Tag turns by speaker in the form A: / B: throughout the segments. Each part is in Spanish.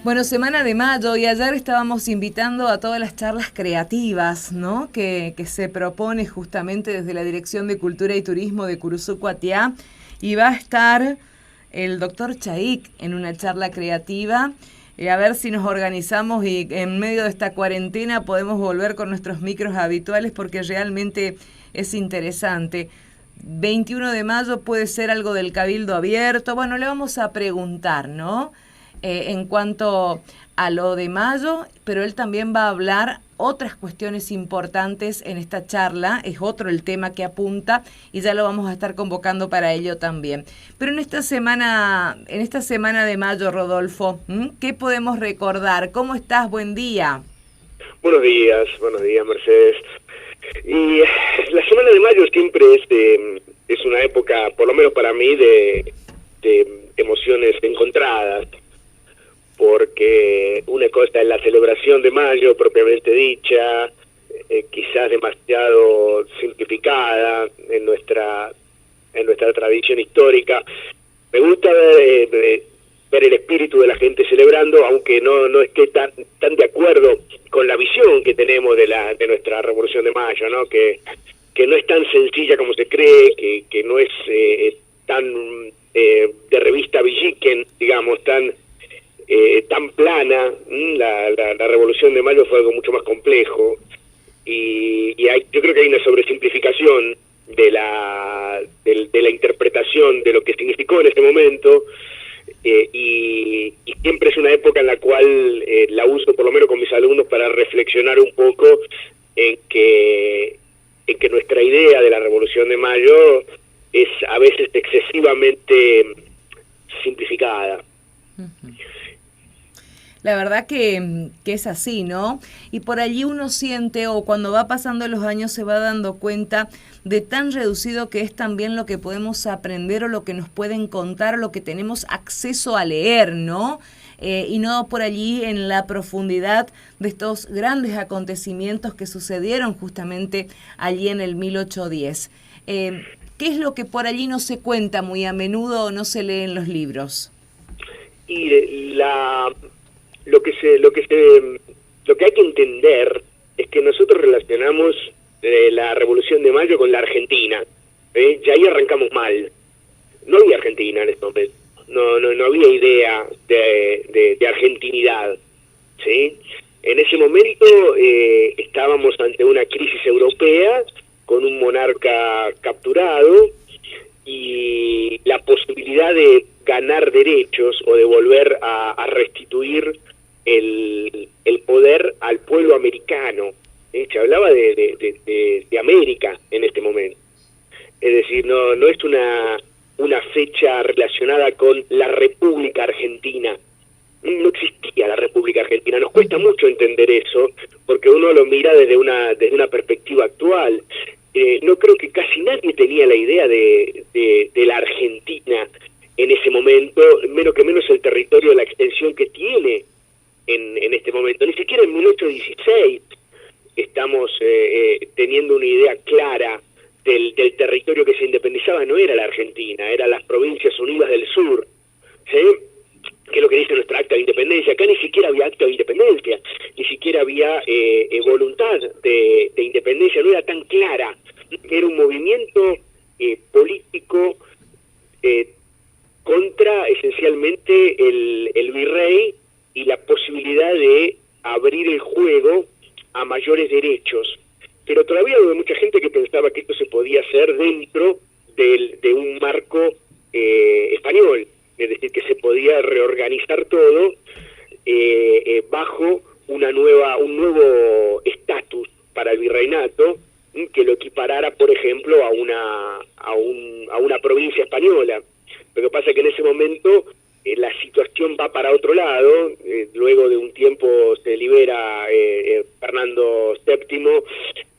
A: Bueno, Semana de Mayo y ayer estábamos invitando a todas las charlas creativas, ¿no? Que se propone justamente desde la Dirección de Cultura y Turismo de Curuzú Cuatiá y va a estar el doctor Chaik en una charla creativa. A ver si nos organizamos y en medio de esta cuarentena podemos volver con nuestros micros habituales porque realmente es interesante. 21 de mayo puede ser algo del Cabildo Abierto. Bueno, le vamos a preguntar, ¿no? En cuanto a lo de mayo, pero él también va a hablar otras cuestiones importantes en esta charla, es otro el tema que apunta y ya lo vamos a estar convocando para ello también. Pero en esta semana de mayo, Rodolfo, ¿qué podemos recordar? ¿Cómo estás? Buen día.
B: Buenos días, Mercedes. Y la semana de mayo siempre es una época, por lo menos para mí, de emociones encontradas, porque una cosa es la celebración de mayo propiamente dicha, quizás demasiado simplificada en nuestra tradición histórica. Me gusta ver el espíritu de la gente celebrando, aunque no esté tan de acuerdo con la visión que tenemos de nuestra Revolución de Mayo, ¿no? Que no es tan sencilla como se cree, que no es tan de revista Villiquen, digamos, tan plana. La Revolución de Mayo fue algo mucho más complejo y yo creo que hay una sobresimplificación de la interpretación de lo que significó en ese momento. Y siempre es una época en la cual la uso, por lo menos con mis alumnos, para reflexionar un poco en que nuestra idea de la Revolución de Mayo es a veces excesivamente simplificada.
A: La verdad que es así, ¿no? Y por allí uno siente, o cuando va pasando los años se va dando cuenta de tan reducido que es también lo que podemos aprender o lo que nos pueden contar o lo que tenemos acceso a leer, ¿no? Y no por allí en la profundidad de estos grandes acontecimientos que sucedieron justamente allí en el 1810. ¿Qué es lo que por allí no se cuenta muy a menudo o no se lee en los libros?
B: Y lo que hay que entender es que nosotros relacionamos la Revolución de Mayo con la Argentina. Ya ahí arrancamos mal. No había Argentina en ese momento. No había idea de argentinidad, ¿sí? En ese momento estábamos ante una crisis europea con un monarca capturado y la posibilidad de ganar derechos o de volver a restituir el poder al pueblo americano. Se hablaba de América en este momento. Es decir, no es una fecha relacionada con la República Argentina. No existía la República Argentina. Nos cuesta mucho entender eso porque uno lo mira desde una perspectiva actual. No creo que casi nadie tenía la idea de la Argentina en ese momento, menos el territorio, la extensión que tiene en este momento. Ni siquiera en 1816 estamos teniendo una idea clara del territorio que se independizaba. No era la Argentina, eran las Provincias Unidas del Sur, ¿sí? Que es lo que dice nuestra acta de independencia. Acá ni siquiera había acta de independencia, ni siquiera había voluntad de independencia, no era tan clara. Era un movimiento político contra esencialmente el virrey y la posibilidad de abrir el juego a mayores derechos. Pero todavía había mucha gente que pensaba que esto se podía hacer dentro de un marco español, es decir, que se podía reorganizar todo bajo un nuevo estatus para el virreinato que lo equiparara, por ejemplo, a una provincia española. Lo que pasa es que en ese momento la situación va para otro lado. Luego de un tiempo se libera Fernando VII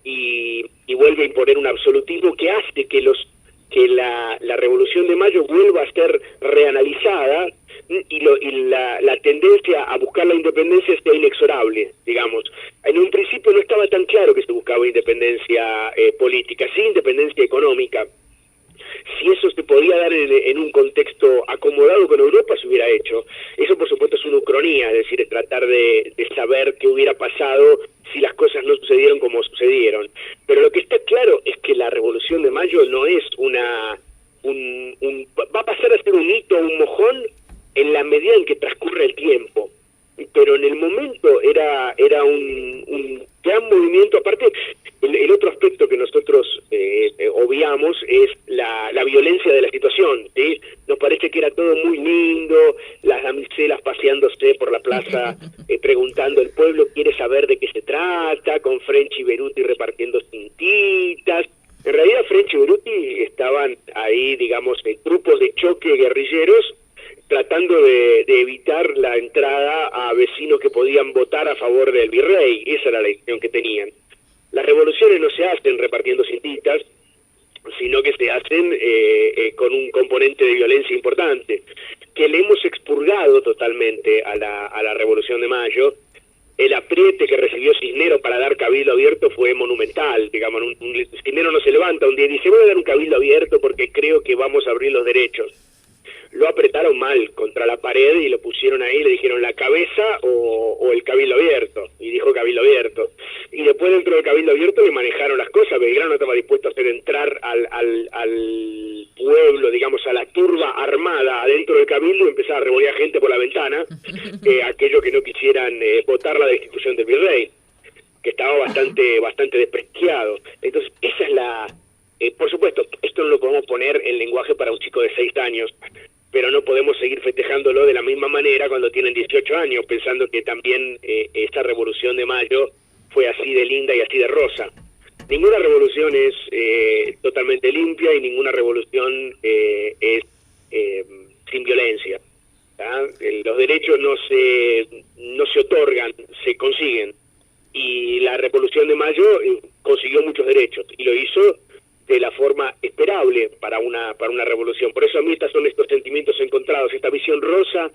B: y vuelve a imponer un absolutismo que hace que la Revolución de Mayo vuelva a ser reanalizada y la tendencia a buscar la independencia sea inexorable, digamos. En un principio no estaba tan claro que se buscaba independencia política, sí independencia económica. Si eso se podía dar en un contexto acomodado con Europa, se hubiera hecho. Eso, por supuesto, es una ucronía, es decir, es tratar de saber qué hubiera pasado si las cosas no sucedieron como sucedieron. Pero lo que está claro es que la Revolución de Mayo no es va a pasar a ser un hito, un mojón, en la medida en que transcurre el tiempo. Pero en el momento era un gran movimiento. Aparte, el otro aspecto que nosotros obviamos es la violencia de la situación, ¿sí? Nos parece que era todo muy lindo, las damiselas paseándose por la plaza preguntando, el pueblo quiere saber de qué se trata, con French y Beruti repartiendo cintitas. En realidad French y Beruti estaban ahí, digamos, en grupos de choque guerrilleros, tratando de evitar la entrada a vecinos que podían votar a favor del virrey. Esa era la decisión que tenían. Las revoluciones no se hacen repartiendo cintitas, sino que se hacen con un componente de violencia importante, que le hemos expurgado totalmente a la Revolución de Mayo. El apriete que recibió Cisneros para dar cabildo abierto fue monumental. Digamos, Cisneros no se levanta un día y dice, voy a dar un cabildo abierto porque creo que vamos a abrir los derechos. Lo apretaron mal contra la pared y lo pusieron ahí, le dijeron la cabeza o el cabildo abierto, y dijo cabildo abierto. Y después dentro del cabildo abierto le manejaron las cosas. Belgrano estaba dispuesto a hacer entrar al pueblo, digamos, a la turba armada adentro del cabildo y empezar a revolear gente por la ventana, aquellos que no quisieran votar la destitución del virrey, que estaba bastante despreciado. Entonces esa es por supuesto, esto no lo podemos poner en lenguaje para un chico de 6 años, pero no podemos seguir festejándolo de la misma manera cuando tienen 18 años, pensando que también esta Revolución de Mayo fue así de linda y así de rosa. Ninguna revolución es totalmente limpia y ninguna revolución es sin violencia. Los derechos no se otorgan, se consiguen. Y la Revolución de Mayo consiguió muchos derechos y lo hizo de la forma esperable para una revolución. Por eso a mí son estos sentimientos encontrados. Esta visión rosa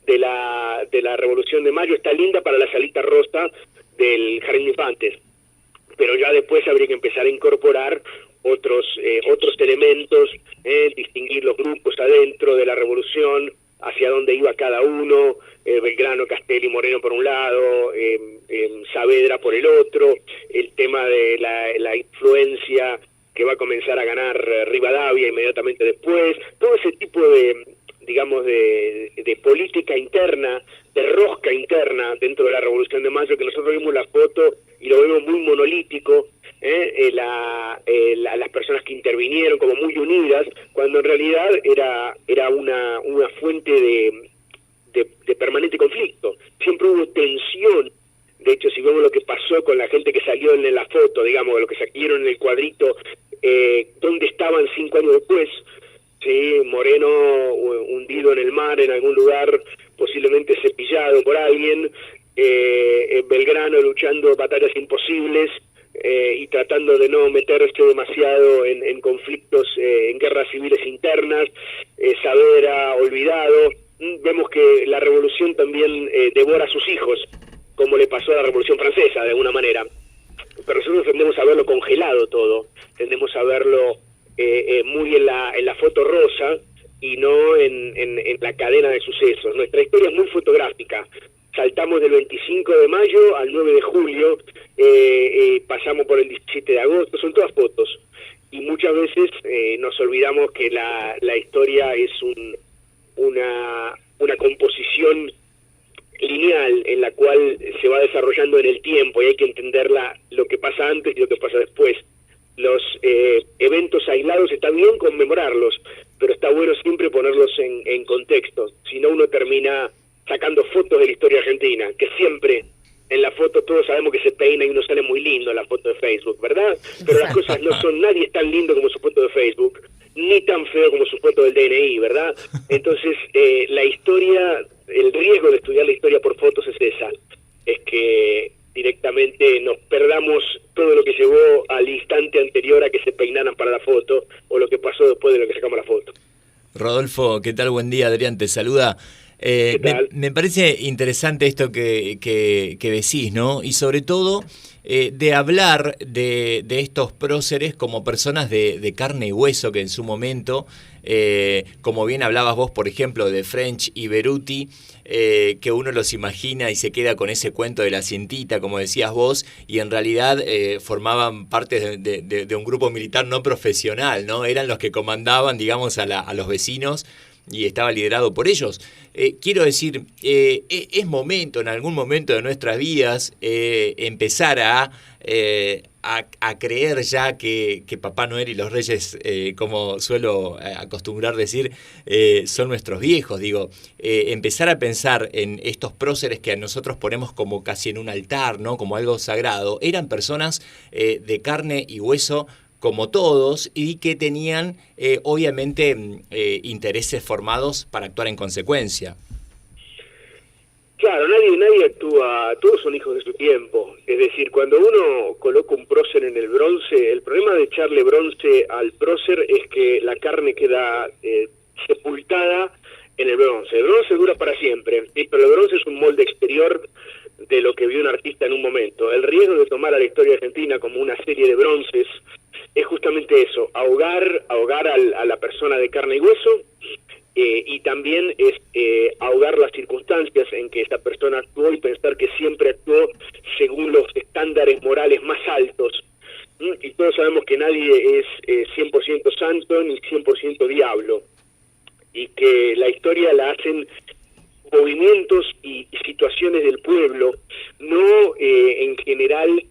B: de la Revolución de Mayo está linda para la salita rosa del Jardín de Infantes, pero ya después habría que empezar a incorporar otros elementos, distinguir los grupos adentro de la revolución, hacia dónde iba cada uno, Belgrano, Castelli, Moreno por un lado, Saavedra por el otro, el tema de la influencia que va a comenzar a ganar Rivadavia inmediatamente después, todo ese tipo de política interna, de rosca interna dentro de la Revolución de Mayo, que nosotros vimos la foto y lo vemos muy monolítico, las personas que intervinieron como muy unidas, cuando en realidad era una fuente de permanente conflicto. Siempre hubo tensión. De hecho, si vemos lo que pasó con la gente que salió en la foto, digamos, lo que saquieron en el cuadrito, ¿dónde estaban 5 años después? Sí, Moreno hundido en el mar en algún lugar, posiblemente cepillado por alguien, Belgrano luchando batallas imposibles y tratando de no meterse demasiado en conflictos, en guerras civiles internas, Saavedra olvidado. Vemos que la revolución también devora a sus hijos, como le pasó a la Revolución Francesa, de alguna manera. Pero nosotros tendemos a verlo congelado todo, tendemos a verlo muy en la foto rosa y no en la cadena de sucesos. Nuestra historia es muy fotográfica. Saltamos del 25 de mayo al 9 de julio, pasamos por el 17 de agosto, son todas fotos. Y muchas veces nos olvidamos que la historia es una composición lineal en la cual se va desarrollando en el tiempo y hay que entenderla, lo que pasa antes y lo que pasa después. Los eventos aislados está bien conmemorarlos, pero está bueno siempre ponerlos en contexto, si no uno termina sacando fotos de la historia argentina, que siempre en la foto todos sabemos que se peina y uno sale muy lindo en la foto de Facebook, ¿verdad? Pero las cosas no son, nadie es tan lindo como su foto de Facebook, ni tan feo como su foto del DNI, ¿verdad? Entonces, la historia, el riesgo de estudiar la historia por fotos es esa, es que directamente nos perdamos todo lo que llevó al instante anterior a que se peinaran para la foto, o lo que pasó después de lo que sacamos la foto.
C: Rodolfo, ¿qué tal? Buen día, Adrián te saluda.
B: ¿Qué tal?
C: Me parece interesante esto que decís, ¿no? Y sobre todo de hablar de estos próceres como personas de carne y hueso que en su momento, como bien hablabas vos, por ejemplo, de French y Beruti, que uno los imagina y se queda con ese cuento de la cintita, como decías vos, y en realidad formaban parte de un grupo militar no profesional, ¿no? Eran los que comandaban, digamos, a los vecinos y estaba liderado por ellos. Quiero decir, es momento, en algún momento de nuestras vidas, empezar a creer ya que Papá Noel y los Reyes, como suelo acostumbrar decir, son nuestros viejos. Digo, empezar a pensar en estos próceres que a nosotros ponemos como casi en un altar, ¿no? Como algo sagrado. Eran personas de carne y hueso como todos, y que tenían obviamente intereses formados para actuar en consecuencia.
B: Claro, nadie actúa, todos son hijos de su tiempo. Es decir, cuando uno coloca un prócer en el bronce, el problema de echarle bronce al prócer es que la carne queda sepultada en el bronce. El bronce dura para siempre, ¿sí? Pero el bronce es un molde exterior de lo que vio un artista en un momento. El riesgo de tomar a la historia argentina como una serie de bronces es justamente eso, ahogar a la persona de carne y hueso, y también es ahogar las circunstancias en que esta persona actuó y pensar que siempre actuó según los estándares morales más altos. Y todos sabemos que nadie es 100% santo ni 100% diablo, y que la historia la hacen movimientos y situaciones del pueblo, no en general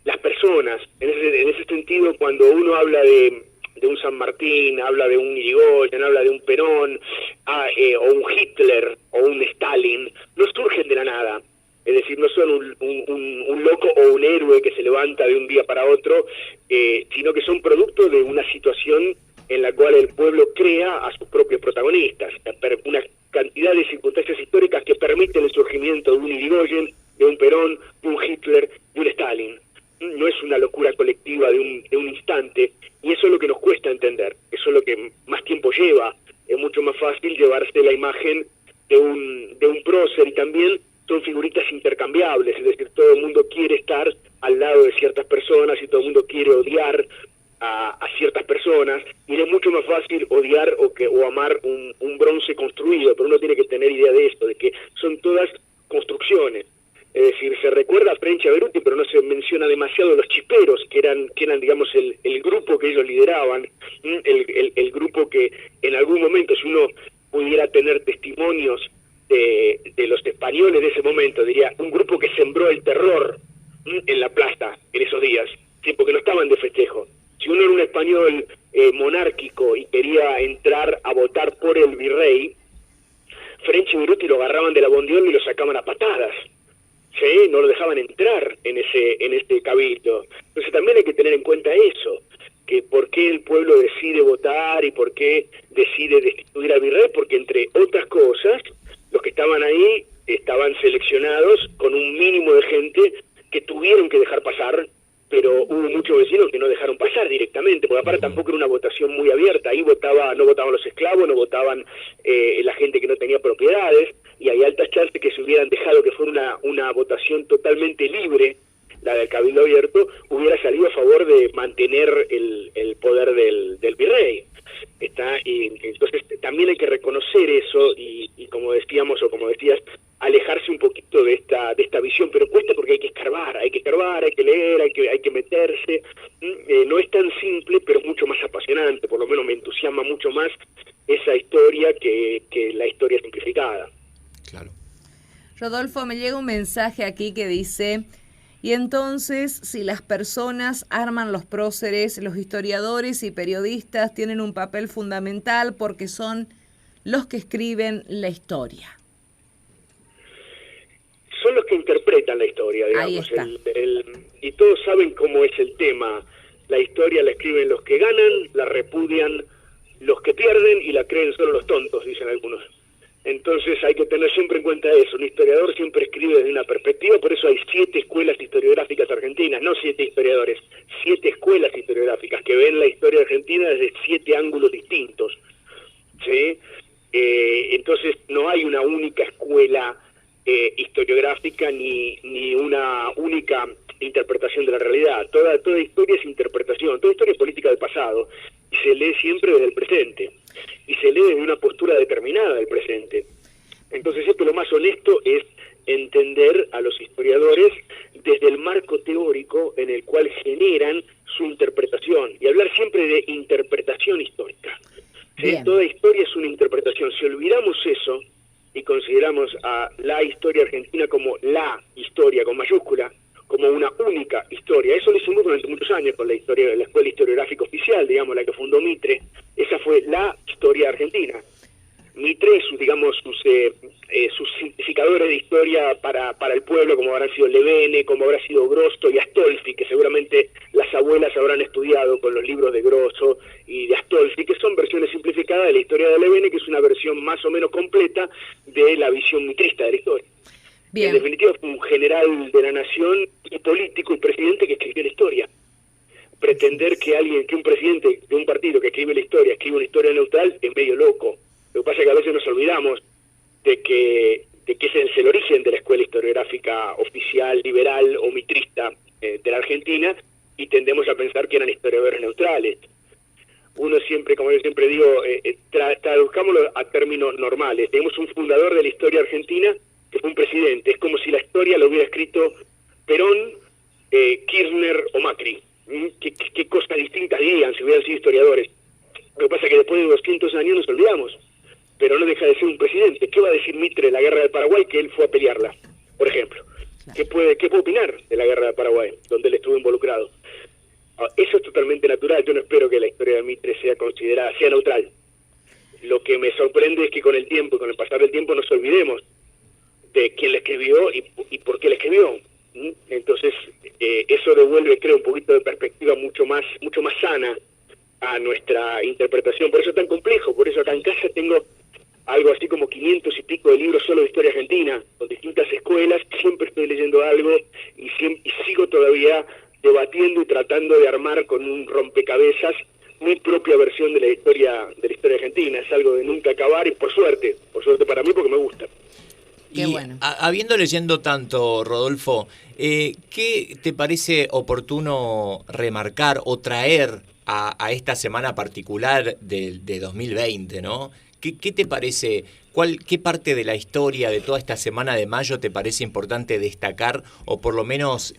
B: las personas. En ese sentido, cuando uno habla de un San Martín, habla de un Irigoyen, habla de un Perón, o un Hitler, o un Stalin, no surgen de la nada. Es decir, no son un loco o un héroe que se levanta de un día para otro, sino que son producto de una situación en la cual el pueblo crea a sus propios protagonistas. Una cantidad de circunstancias históricas que permiten el surgimiento de un Irigoyen, de un Perón, de un Hitler, de un Stalin. No es una locura colectiva de un instante, y eso es lo que nos cuesta entender, eso es lo que más tiempo lleva. Es mucho más fácil llevarse la imagen de un prócer, y también son figuritas intercambiables, es decir, todo el mundo quiere estar al lado de ciertas personas y todo el mundo quiere odiar a ciertas personas, y es mucho más fácil odiar o amar un bronce construido, pero uno tiene que tener idea de esto, de que son todas construcciones. Es decir, se recuerda a French y a Beruti, pero no se menciona demasiado los chiperos, que eran digamos, el grupo que ellos lideraban, el grupo que en algún momento, si uno pudiera tener testimonios de los españoles de ese momento, diría, un grupo que sembró el terror en la plaza en esos días, ¿sí? Porque no estaban de festejo. Si uno era un español monárquico y quería entrar a votar por el virrey, French y Beruti lo agarraban de la bondiola y lo sacaban a patadas. ¿Sí? No lo dejaban entrar en ese cabildo. Entonces también hay que tener en cuenta eso, que por qué el pueblo decide votar y por qué decide destituir al virrey, porque entre otras cosas, los que estaban ahí estaban seleccionados con un mínimo de gente que tuvieron que dejar pasar, pero hubo muchos vecinos que no dejaron pasar directamente, porque aparte tampoco era una votación muy abierta. Ahí no votaban los esclavos, no votaban la gente que no tenía propiedades, y hay altas chances que si hubieran dejado que fuera una votación totalmente libre, la del Cabildo Abierto, hubiera salido a favor de mantener el poder del virrey. Y entonces también hay que reconocer eso y como decíamos, o como decías, alejarse un poquito de esta visión, pero cuesta porque hay que escarbar, hay que leer, hay que meterse. No es tan simple, pero es mucho más apasionante. Por lo menos me entusiasma mucho más esa historia que la historia simplificada.
C: Claro.
A: Rodolfo, me llega un mensaje aquí que dice: y entonces, si las personas arman los próceres, los historiadores y periodistas tienen un papel fundamental porque son los que escriben la historia.
B: Son los que interpretan la historia, digamos.
A: Ahí está.
B: Y todos saben cómo es el tema. La historia la escriben los que ganan, la repudian los que pierden y la creen solo los tontos, dicen algunos. Entonces hay que tener siempre en cuenta eso. Un historiador siempre escribe desde una perspectiva, por eso hay 7 escuelas historiográficas argentinas, no 7 historiadores, 7 escuelas historiográficas que ven la historia argentina desde 7 ángulos distintos. ¿Sí? Entonces no hay una única historiográfica ni una única interpretación de la realidad. Toda historia es interpretación, toda historia es política del pasado, y se lee siempre desde el presente, y se lee desde una postura determinada del presente. Entonces siempre lo más honesto es entender a los historiadores desde el marco teórico en el cual generan su interpretación, y hablar siempre de interpretación histórica. ¿Sí? Toda historia es una interpretación. Si olvidamos eso y consideramos a la historia argentina como la historia con mayúscula, como una única historia, eso lo hicimos durante muchos años con la historia, la Escuela Historiográfica Oficial, digamos, la que fundó Mitre. Esa fue la historia argentina. Mitre, sus simplificadores de historia para el pueblo, como habrán sido Levene, como habrá sido Grosso y Astolfi, que seguramente las abuelas habrán estudiado con los libros de Grosso y de Astolfi, que son versiones simplificadas de la historia de Levene, que es una versión más o menos completa de la visión mitrista de la historia. Bien. En definitiva, fue un general de la nación y político y presidente que escribió la historia. Pretender que un presidente de un partido que escribe la historia, escribe una historia neutral, es medio loco. Lo que pasa es que a veces nos olvidamos de que ese es el origen de la Escuela Historiográfica Oficial, liberal o mitrista de la Argentina, y tendemos a pensar que eran historiadores neutrales. Uno siempre, como yo siempre digo, traduzcámoslo a términos normales. Tenemos un fundador de la historia argentina que fue un presidente. Es como si la historia lo hubiera escrito Perón, Kirchner o Macri. ¿Qué cosas distintas dirían si hubieran sido historiadores? Lo que pasa es que después de 200 años nos olvidamos, pero no deja de ser un presidente. ¿Qué va a decir Mitre de la guerra del Paraguay? Que él fue a pelearla, por ejemplo. ¿Qué puede opinar de la guerra del Paraguay, donde él estuvo involucrado? Eso es totalmente natural. Yo no espero que la historia de Mitre sea neutral. Lo que me sorprende es que con el tiempo y con el pasar del tiempo nos olvidemos de quién la escribió y por qué la escribió. Entonces, eso devuelve, creo, un poquito de perspectiva mucho más sana a nuestra interpretación. Por eso es tan complejo, por eso acá en casa tengo algo así como 500 y pico de libros solo de historia argentina, con distintas escuelas. Siempre estoy leyendo algo y sigo todavía debatiendo y tratando de armar con un rompecabezas mi propia versión de la historia argentina. Es algo de nunca acabar, y por suerte para mí, porque me gusta.
C: Y bueno, habiendo leyendo tanto, Rodolfo, ¿qué te parece oportuno remarcar o traer a esta semana particular de 2020, ¿no? ¿Qué te parece? ¿Qué parte de la historia de toda esta semana de mayo te parece importante destacar o por lo menos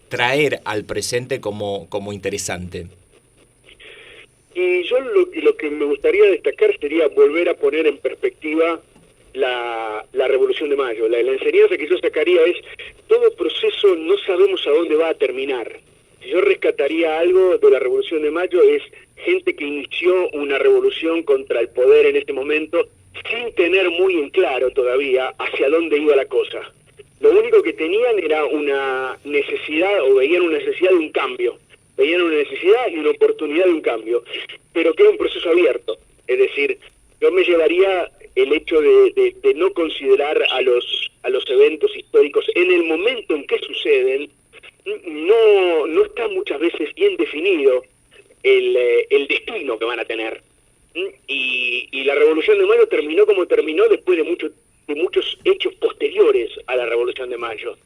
C: traer al presente como interesante?
B: Y yo lo que me gustaría destacar sería volver a poner en perspectiva la Revolución de Mayo. La enseñanza que yo sacaría es: todo proceso no sabemos a dónde va a terminar. Si yo rescataría algo de la Revolución de Mayo, es gente que inició una revolución contra el poder en este momento sin tener muy en claro todavía hacia dónde iba la cosa. Lo único que tenían era una necesidad, o veían una necesidad de un cambio. Veían una necesidad y una oportunidad de un cambio, pero que era un proceso abierto. Es decir, yo me llevaría el hecho de no considerar a los eventos históricos en el momento en que suceden. No está muchas veces bien definido el destino que van a tener. Y la Revolución de Mayo terminó como terminó después de muchos hechos posteriores a la Revolución de Mayo.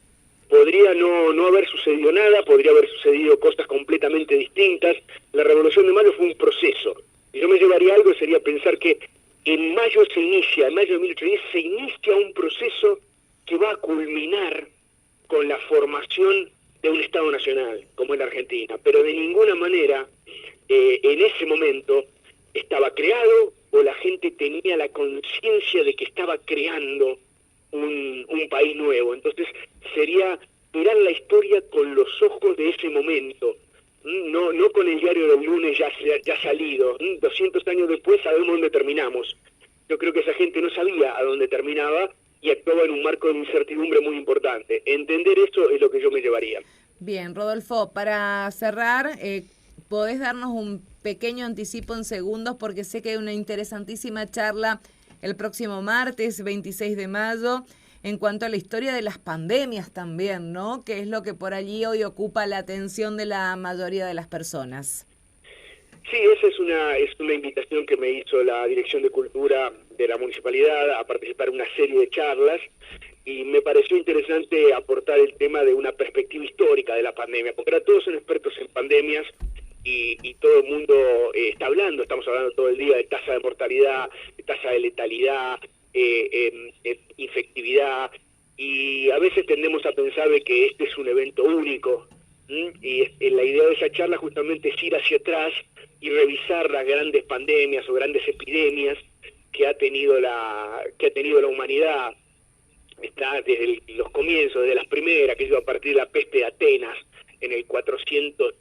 B: Podría no haber sucedido nada, podría haber sucedido cosas completamente distintas. La Revolución de Mayo fue un proceso. Y yo me llevaría algo, sería pensar que en mayo de 1810 se inicia un proceso que va a culminar con la formación de un Estado nacional, como en la Argentina. Pero de ninguna manera en ese momento estaba creado, o la gente tenía la conciencia de que estaba creando un país nuevo. Entonces sería mirar la historia con los ojos de ese momento, no con el diario del lunes ya salido. 200 años después sabemos dónde terminamos. Yo creo que esa gente no sabía a dónde terminaba y actuaba en un marco de incertidumbre muy importante. Entender eso es lo que yo me llevaría.
A: Bien, Rodolfo, para cerrar, ¿podés darnos un pequeño anticipo en segundos? Porque sé que hay una interesantísima charla el próximo martes, 26 de mayo, en cuanto a la historia de las pandemias también, ¿no? Que es lo que por allí hoy ocupa la atención de la mayoría de las personas.
B: Sí, esa es una invitación que me hizo la Dirección de Cultura de la Municipalidad a participar en una serie de charlas, y me pareció interesante aportar el tema de una perspectiva histórica de la pandemia, porque ahora todos son expertos en pandemias y todo el mundo está hablando, estamos hablando todo el día de tasa de mortalidad, de tasa de letalidad, infectividad, y a veces tendemos a pensar de que este es un evento único, y la idea de esa charla justamente es ir hacia atrás y revisar las grandes pandemias o grandes epidemias que ha tenido la humanidad. Está desde los comienzos, desde las primeras, que iba a partir de la peste de Atenas en el 400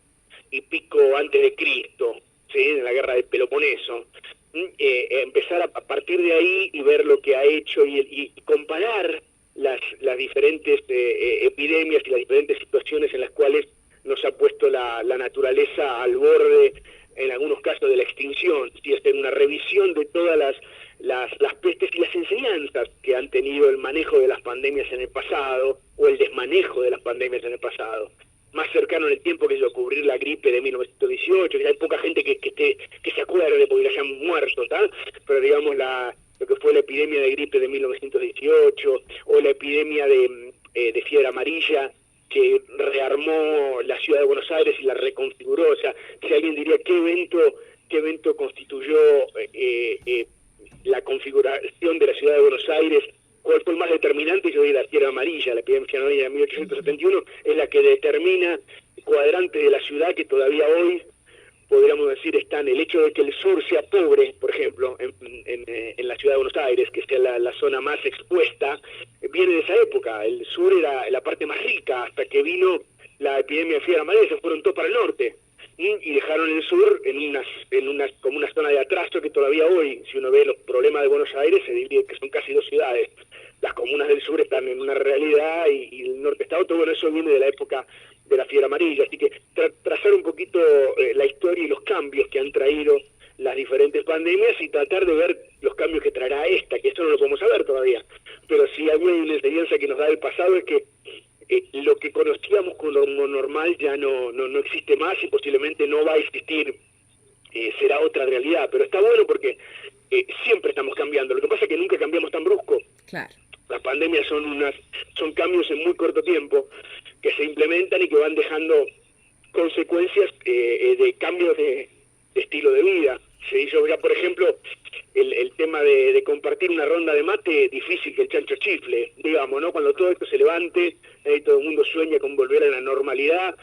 B: y pico antes de Cristo, ¿sí? En la guerra del Peloponeso. Empezar a partir de ahí y ver lo que ha hecho y comparar las diferentes epidemias y las diferentes situaciones en las cuales nos ha puesto la naturaleza al borde, en algunos casos, de la extinción. ¿Sí? Hacer una revisión de todas las pestes y las enseñanzas que han tenido el manejo de las pandemias en el pasado, o el desmanejo de las pandemias en el pasado. Más cercano en el tiempo que cubrir la gripe de 1918, que hay poca gente que se acuerde porque ya hayan muerto, ¿tá? Pero digamos lo que fue la epidemia de gripe de 1918, o la epidemia de fiebre amarilla, que rearmó la ciudad de Buenos Aires y la reconfiguró. O sea, si alguien diría qué evento constituyó la configuración de la ciudad de Buenos Aires, cuál fue el más determinante, yo diría la fiebre amarilla, la epidemia de fiebre amarilla de 1871, es la que determina cuadrantes de la ciudad que todavía hoy podríamos decir están. El hecho de que el sur sea pobre, por ejemplo, en la ciudad de Buenos Aires, que sea la zona más expuesta, viene de esa época. El sur era la parte más rica, hasta que vino la epidemia de fiebre amarilla, se fueron todos para el norte, y dejaron el sur como una zona de atraso que todavía hoy, si uno ve los problemas de Buenos Aires, se divide que son casi dos ciudades. Las comunas del sur están en una realidad y el norte está otro. Bueno, eso viene de la época de la fiebre amarilla, así que trazar un poquito la historia y los cambios que han traído las diferentes pandemias y tratar de ver los cambios que traerá esta, que esto no lo podemos saber todavía, pero si alguna enseñanza que nos da el pasado es que lo que conocíamos como normal ya no existe más y posiblemente no va a existir, será otra realidad, pero está bueno porque siempre estamos cambiando. Lo que pasa es que nunca cambiamos tan brusco.
A: Claro.
B: Las pandemias son cambios en muy corto tiempo que se implementan y que van dejando consecuencias de cambios de estilo de vida. Se hizo ya, por ejemplo, el tema de compartir una ronda de mate, difícil que el chancho chifle, digamos, ¿no? Cuando todo esto se levante, todo el mundo sueña con volver a la normalidad,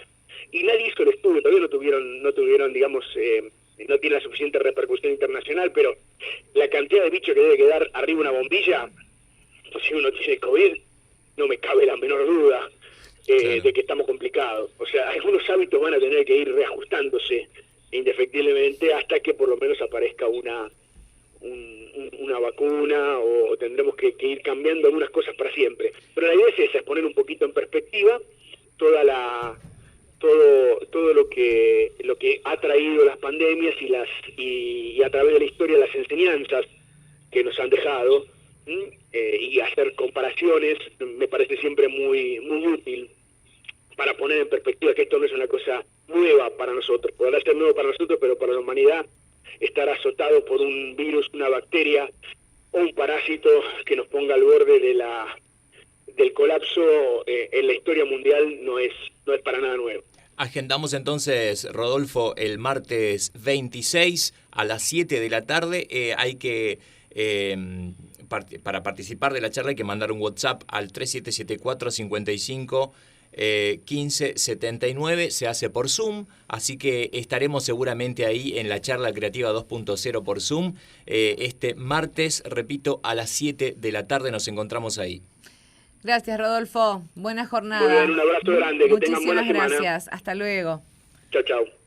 B: y nadie hizo el estudio, todavía no tuvieron, digamos, no tiene la suficiente repercusión internacional, pero la cantidad de bichos que debe quedar arriba una bombilla, pues si uno tiene COVID, no me cabe la menor duda claro, de que estamos complicados. O sea, algunos hábitos van a tener que ir reajustándose indefectiblemente hasta que por lo menos aparezca una vacuna, o tendremos que ir cambiando algunas cosas para siempre. Pero la idea es esa, es poner un poquito en perspectiva todo lo que ha traído las pandemias y a través de la historia las enseñanzas que nos han dejado, y hacer comparaciones me parece siempre muy útil para poner en perspectiva que esto no es una cosa nueva para nosotros. Podrá ser nuevo para nosotros, pero para la humanidad estar azotado por un virus, una bacteria o un parásito que nos ponga al borde del colapso en la historia mundial no es para nada nuevo.
C: Agendamos entonces, Rodolfo, el martes 26 a las 7 de la tarde. Hay que, para participar de la charla, hay que mandar un WhatsApp al 3774-55 1579, se hace por Zoom, así que estaremos seguramente ahí en la charla creativa 2.0 por Zoom. Este martes, repito, a las 7 de la tarde nos encontramos ahí.
A: Gracias, Rodolfo. Buena jornada.
B: Muy bien, un abrazo grande. Que tengan buena semana.
A: Muchísimas gracias. Hasta luego.
B: Chao, chao.